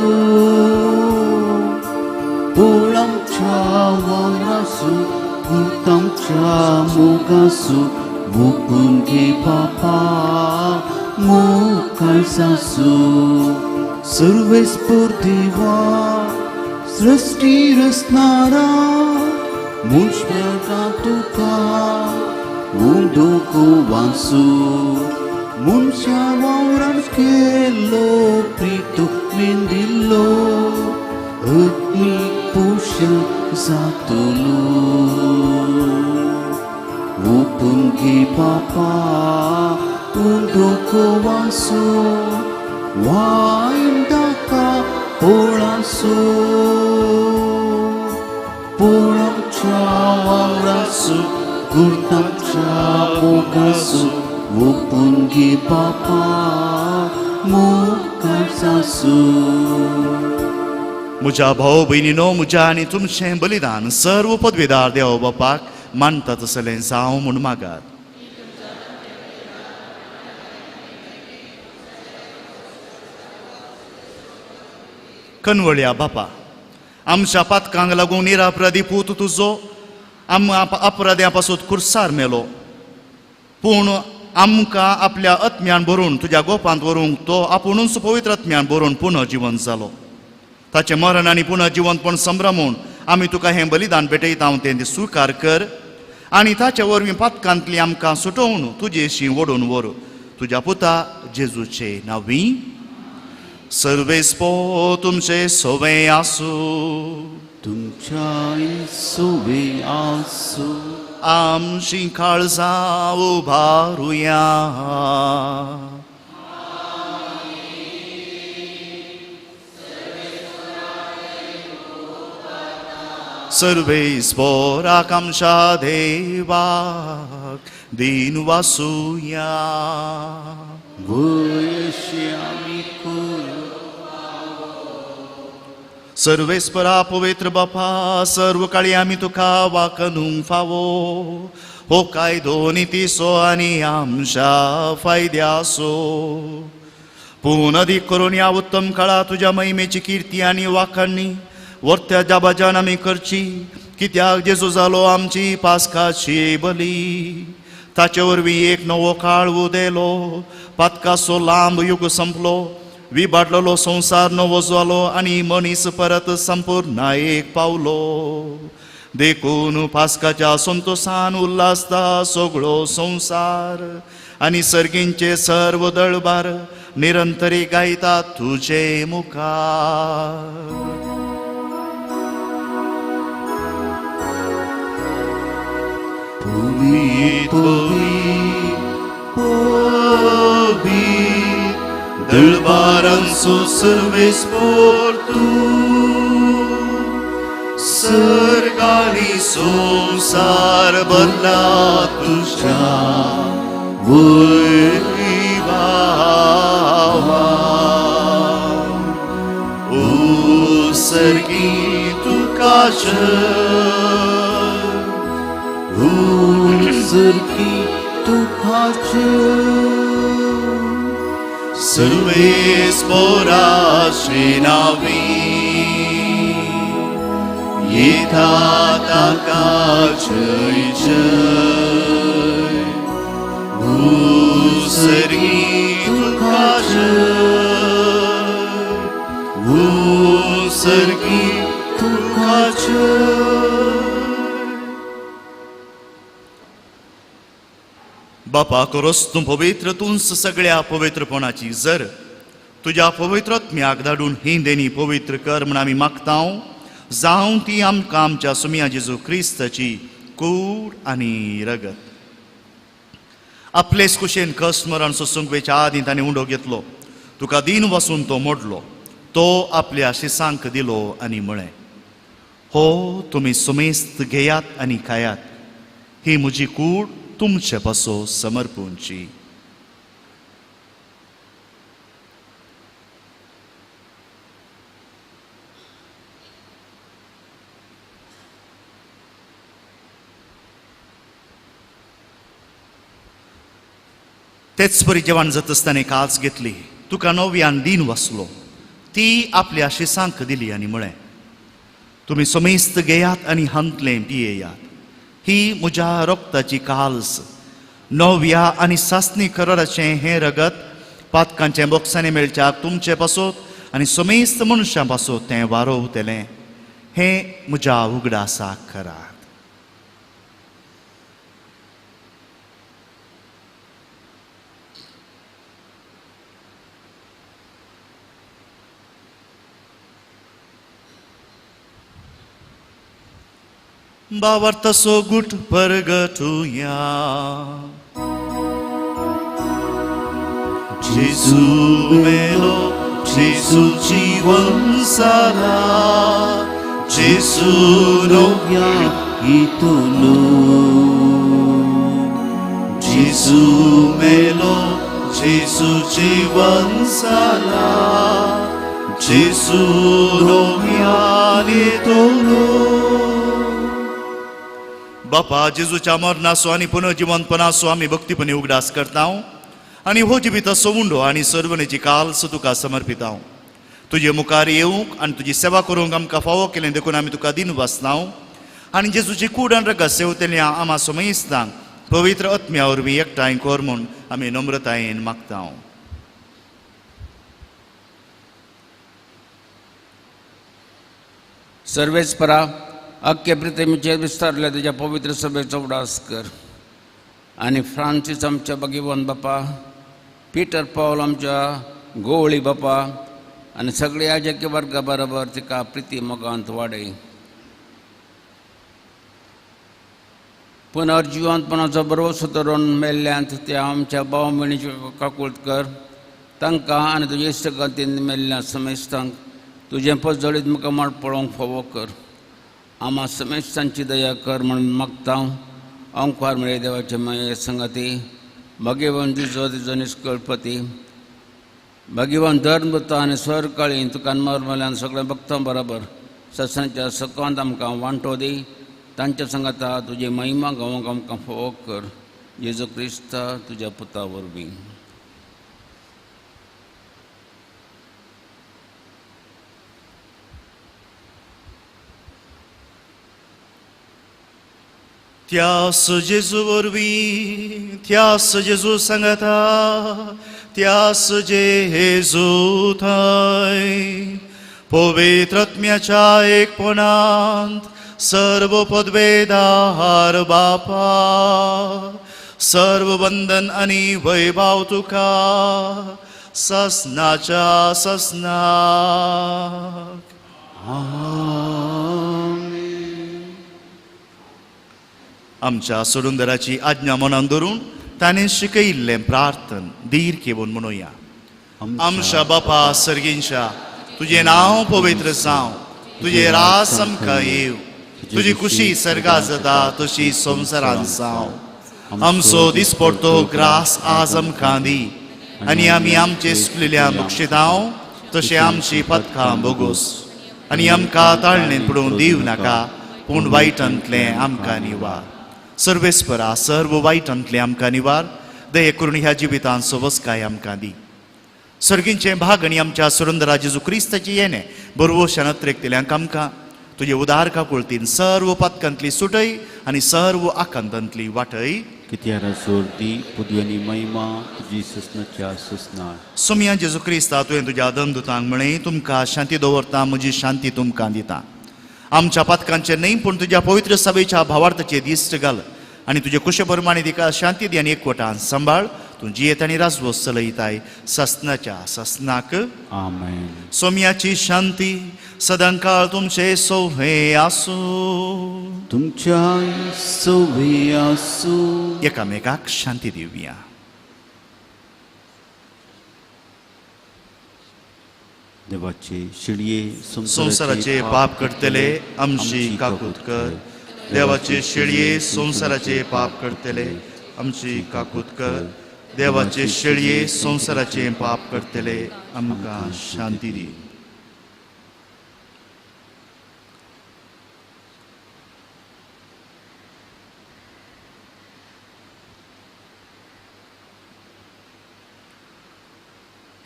S4: pulang cawang rasu utang camugasu Upungi Bapa mukai sasu Service purdiva sresti rasnara Munshmeta tuka unduku wansu Munsha wauran kelo pritu mindilo Agni pusha satulu Upungi Bapa unduku wansu Waindaka pulasu Pulang cawang rasu, gurtam camugasu, Upungi Bapa mukai sasu.
S1: म्हज्या भाव भयणीनो, म्हज्या आनी तुमचें बलिदान सर्व पदवीदार देव बापाक मानता तसलें जावं म्हूण मागात. कनवळ्या बापा, आमच्या पातकांक लागून निरापराधी पूत तुजो अपराध्यां पासून खुर्सार मेलो, पूण आमकां आपल्या आत्म्यान भरून तुज्या गोपांत व्हरूंक तो आपुणूच पवित्र आत्म्यान भरून पुनर्जीवन जालो. ताचें मरण आनी पुनर्जीवनपण संभ्रमून आमी तुका हें बलिदान भेटयता तें स्विकार कर आनी ताचे वरवीं पातकांतली आमकां सुटोवन तुजेशी ओडून व्हर. तुज्या पुता जेजूचे नांवी. सर्वेस्पो तुमचे सोवे आसू.
S4: तुमच्या सोवे आसू.
S1: आमची काळजां उबारुया. सर्वेस्पोराक आमच्या देवाक दिन वासुया.
S4: वयशी आमी
S1: सर्वेस्परा पवित्र बापा, सर्व काळी आमी तुका वाकणूंक फावो. हो कायदो नितीसो आनी आमच्या फायद्याचो. पूण अदीक करून ह्या उत्तम काळात तुज्या महिमेची कीर्ती आनी वाखाणणी वर्त्या जाबाजान आमी करची, कित्याक जेजू जालो आमची पासकाची बली. ताचे वरवीं एक नवो काळ उदेलो, पातकाचो लांब युग संपलो, विबाडलेलो संसार नवो जालो आनी मनीस परत संपूर्णायेक पावलो. देखून पासकाच्या संतोषान उल्हासता सगळो संसार आनी सर्गींचे सर्व दळबार निरंतरी गायतात तुजे मुखार.
S4: Puvit,
S1: dălbaranțo servesc por tu, sărgani somsar bărlatușa, voi bava. तुकाचे
S4: सर्गी तुकाचे
S1: Sarves पोराशी नावी येता ताका जय जय सर्गी तुकाचे सर्गी तुकाचे बापा करोस तूं पवित्र तूंच सगळ्या पवित्रपणाची जर तुज्या पवित्रत्म्याक धाडून ही देणी पवित्र कर म्हण आमी मागतां जावं ती आमकां आमच्या सुमिया जेजू क्रिस्ताची कूड आनी रगत आपलेच कुशेन कस मरण सोसूंक वेच्या आदीं ताणें उंडो घेतलो तुका दिन वसून तो मोडलो तो आपल्या शिसांक दिलो आनी म्हळें हो तुमी सुमेस्त घेयात आनी खायात ही म्हजी कूड तुमचे पासो समर्पूंची तेच परी जेवण जात आसतना काच घेतली तुका नव्यान दिन वसलो ती आपल्या शिसांक दिली आनी म्हळें तुमी समेस्त घेयात आनी हंतले पियेयात ही म्हज्या रोगताची काल्स नव्या आनी सासणी कराराचें हें रगत पातकांचे बोक्सांनी मेळच्याक तुमचे पासोत आनी समेस्त मनशां पासोत तें वारोवतलें हें म्हज्या उगडासाक करात Bavartaso gut pergatuya Jesu melo Jesu jiwan sara Jesu novya
S4: itulu
S1: Jesu melo Jesu jiwan sara Jesu novya itulu बापा जेजूच्या मरणाचो आनी पुनर्जिवंतपणाचो आमी भक्तीपणी उगडास करता आनी हो जिविताचो उंडो आनी सर्वनेची काल्स तुका समर्पिता तुजे मुखार येवंक आनी तुजी सेवा करूंक आमकां फावो केलें देखून आमी तुका दिन वाचता आनी जेजूची कूड आनी रगत सेवतल्या आमा समेस्तांक पवित्र आत्म्या वरवीं एकठांय कर म्हूण आमी नम्रतायेन मागता
S8: सर्वेस्परा अख्खे प्रितेमीचेर विस्तारल्या तुज्या पवित्र सभेचो उडास कर आनी फ्रांसीस आमच्या भगिवन बापा पिटर पॉल आमच्या गोवळी बापा आनी सगळे याजकी वर्गा बरोबर तिका प्रिती मोगांत वाडय पुनर्जिवंतपणाचो भरवसो धरून मेल्ल्यांत त्या आमच्या भाव भयणीची काकूळट कर तांकां आनी तुजे इश्टगतीन मेल्ल्या समेस्तांक तुजें पजळीत मुखार पळोवंक फावो कर आमा समेस्तांची दया कर म्हणून मागता ओंकार मेळे देवाचे माये संगती भगिवन दिजो तिजो निश्कळपती भगिवन धर्मता आनी स्वरकाळी तुका मरमल्यान सगळ्या भक्तां बरोबर सत्संगाच्या सकांत आमकां वांटो दी तांच्या संगता तुजी महिमा गावोंक आमकां फोव कर जेजू क्रिस्ता तुज्या पुता वरवीं
S1: त्यास जेजू वरवीं त्यास जेजू सांगता त्यास जेजू थंय पवित्र आत्म्याच्या एकपणांत सर्व पदवेदार बापा सर्व वंदन आनी वैभव तुका ससनाच्या ससनाक आमच्या सोडूंदराची आज्ञा मनान धरून ताणें शिकयिल्लें प्रार्थन धीर घेवन म्हणुया आमच्या बापा सर्गींच्या तुजें नांव पवित्र जावं तुजें रास आमकां येव तुजी खुशी सर्गा जाता तशी संवसारांत जावं आमचो दिसपडटो ग्रास आज आमकां दी आनी आमी आमचे सुकलेल्या बक्षितांव तशें आमची पथकां बोगोस आनी आमकां ताळणेन पडूंक दिवं नाका पूण वायटांतलें आमकां निवार. सर्वेस्परा सर्व वायटांतलें आमकां निवार. दये करून ह्या जिवितांत सवस्काय आमकां दी. सर्गींचे भाग आनी आमच्या सुरंदरा जेजू क्रिस्ताची येणे बरोवशान अत्रेकतेल्यांक आमकां तुजे उदार काकुळतीन सर्व पातकांतली सुटय आनी सर्व आकांतांतली वाटय.
S4: कित्यारा सोर्ती पुद्वेनी महिमा तुजी ससनाच्या ससनार.
S1: सोम्या जेजू क्रिस्ता तुवें तुज्या दंदुतांक म्हळें तुमकां शांती दवरता म्हजी शांती तुमकां दिता. आमच्या पातकांचे न्हय पूण तुज्या पवित्र सभेच्या भावार्थाचे दिश्ट घाल आनी तुजे कुशे प्रमाणे तिका शांती दी आनी एकवटान सांबाळ. तूं जियेत आनी राजवो चलयताय ससनाच्या ससनाक.
S4: आमेन.
S1: सोम्याची शांती सदांकाळ तुमचे सोवे आसूं.
S4: तुमच्या सोवे आसूं.
S1: एकामेकाक शांती दिवया.
S4: देवाचे शिडये
S1: संसाराचे पाप करतले आमची काकूत कर. देवाचे शेळये संसाराचे पाप करतले आमची काकूत कर. देवाचे शेळये संसाराचे पाप करतले आमकां शांती दी.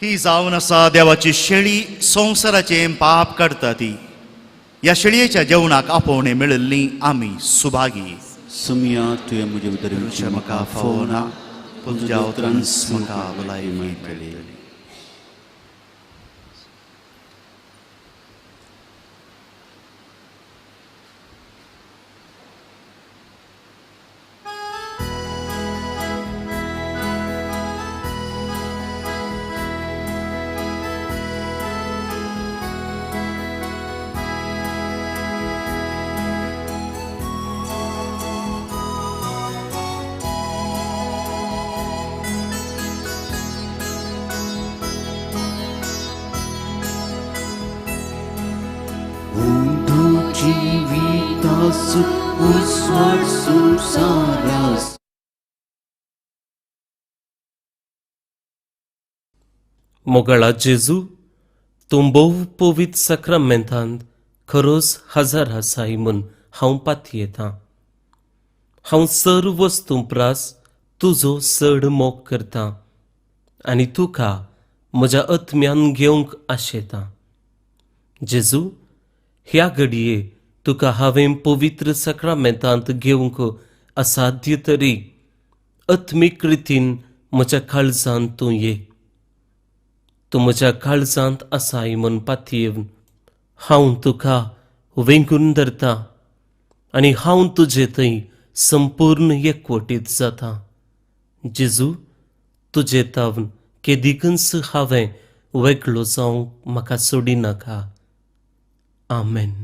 S1: ही जावन आसा देवाची शेळी संसाराचे पाप काडटा ती. ह्या शेळयेच्या जेवणाक आपोवणे मेळिल्ली आमी सुभागी.
S4: सुमिया तुवें म्हजे भितर
S1: म्हाका फावो ना पूण तुज्या उतरांस म्हाका भलायकी मेळ्ळी.
S4: जीवितासु उस्वार संसारास.
S9: मोगळा जेजू तूं भोव पवित्र सक्रामेंतांत खरोच हजर आसाय म्हूण हांव पातयेतां. हांव सर्व वस्तू प्रास तुजो चड मोग करतां आनी तुका म्हज्या आत्म्यान घेवंक आशेतां. जेजू ह्या घडये तुका हांवें पवित्र सक्रामेंतांत घेवंक असाध्य तरी आत्मीक रितीन म्हज्या काळजांत तूं ये. तूं म्हज्या काळजांत आसाय म्हूण पातयेवन हांव तुका वेंगून धरतां आनी हांव तुजे थंय संपूर्ण एकवटीत जातां. जेजू तुजे तावन केदिकच हांवें वेगळो जावंक म्हाका सोडिनाका. आमेन.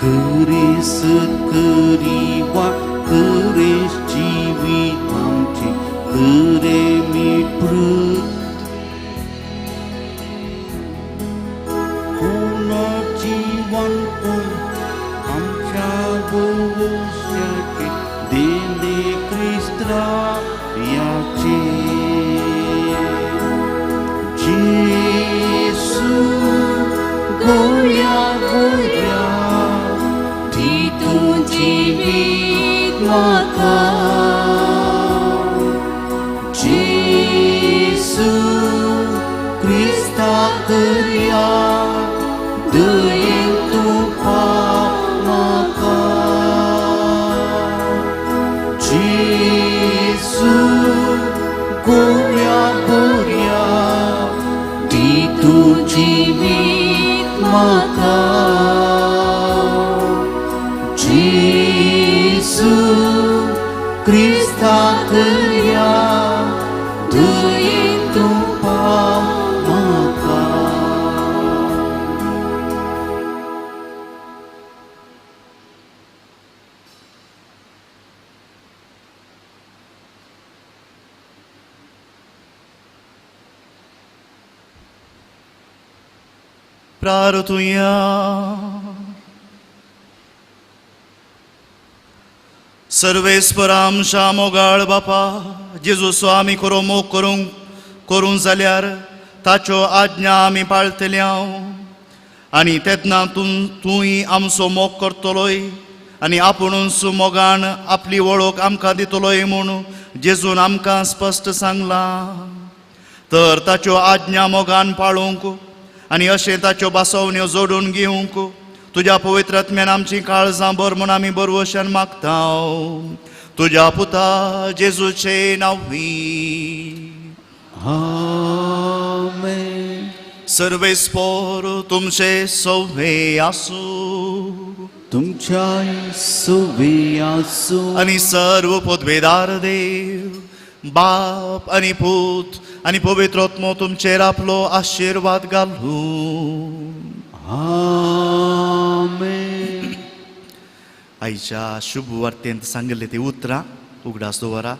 S4: करेस करी वाट करेस जीवित आमचे करे मित्र. पूर्ण जीवन आमच्या भविष्याचे देणे ख्रिस्ता याचे. जेसू गोया गोया जीवित म्हाका. जेसू क्रिस्ता करया दयेन तूं पाप म्हाका. जेसू गोव्या गोऱ्या दी तूं जीवित म्हाका. जेसू क्रिस्ता करया
S1: प्रार्थुया. सर्वेस्पर आमच्या मोगाळ बापा जेजूचो आमी खरो मोग करूं जाल्यार ताच्यो आज्ञा आमी पाळटल्या आनी तेन्ना तूंय आमचो मोग करतलोय आनी आपुणूच मोगान आपली वळख आमकां दितलोय म्हूण जेजून आमकां स्पश्ट सांगलां. तर ताच्यो आज्ञा मोगान पाळूंक आनी अशें ताच्यो बासवण्यो जोडून घेवंक तुज्या पवित्र आत्म्यान आमची काळजां भर म्हूण आमी बरवशान मागता. तुज्या पुता जेजूचे नांवी.
S4: आमेन.
S1: सर्वेस्पोर तुमचे सव्वे आसूं.
S4: तुमच्याय सोबे आसूं.
S1: आनी सर्व पदवेदार देव बाप आनी पूत आनी पवित्र आत्मो तुमचेर आपलो आशिर्वाद घालूं.
S4: आमेन.
S1: आयच्या शुभ वार्तेंत सांगिल्ले ती उतरां उगडास दवरा.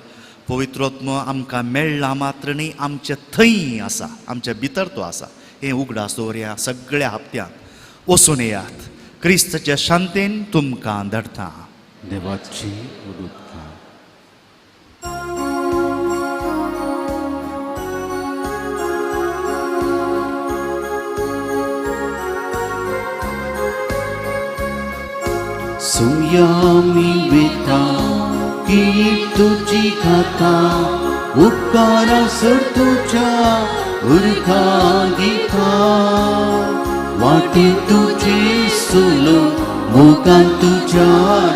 S1: पवित्र आत्मो आमकां मेळ्ळा मात्र न्ही, आमचे थंय आसा, आमच्या भितर तो आसा. हें उगडास दवरया. सगळ्या हप्त्यांत वचून येयात. क्रिस्ताच्या शांतेन तुमकां धाडटा.
S4: देवाची उदुका. सुयामी वेता की तुझी गाथा उपकारा सर तुझ्या उरखा दिता. वाटे तुझे सोलो मोगान तुझ्या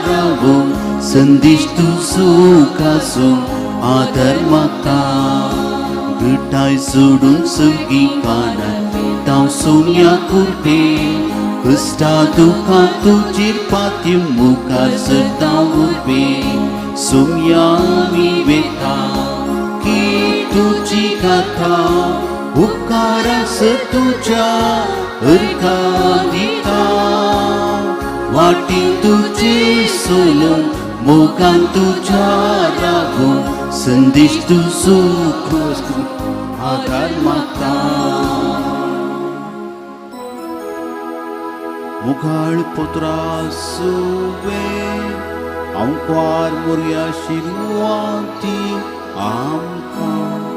S4: रावो संदेश तू सुखासो आदर मागता. घटाय सोडून सगळी पानां ताव सोन्या कुर्पे कष्टा दुखा तुझीर पाती मुखार सरता उबे. सोम्या मी वेता की तुझी गाथा उपकारा सर तुझ्या अर्था दिता. वाटी तुझे सोलो मोगान तुझ्या रावो संदेश तू सुख आधार मागता. मुखाळ पुत्रा सुवे आमकां मोरया शिरवाती आमकां